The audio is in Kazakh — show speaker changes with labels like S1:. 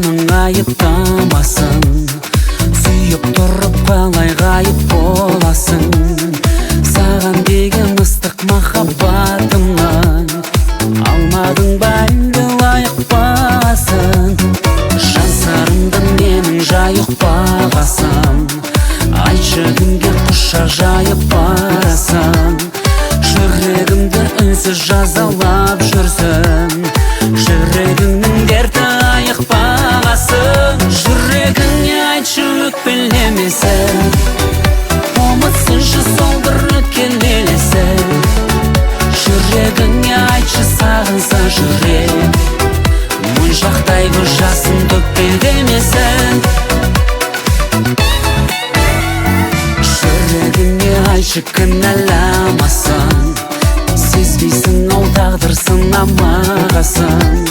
S1: жаның айыптамасын, сүйіп тұрып қалай ғайып боласың. Саған деген ыстық махаббатымнан алмадың ба әлде лайық бағасын? Жан сарымды менің жай ұқпағасам, айтшы кімге құшақ жайып барасың? Жүрегімді үнсіз жазалап жүрсің, жүрегіңнің дерті айықпағасын. Жүрегіңе айтшы өкпелемесін, ұмытсыншы сол бір өткен елесін. Жүрегіңе айтшы сағынса жүрек, моншақтай көз жасын төкпелемесін. Жүрегіңе айтшы кінәламасын, сезбейсің ол тағдыр сынамағасын.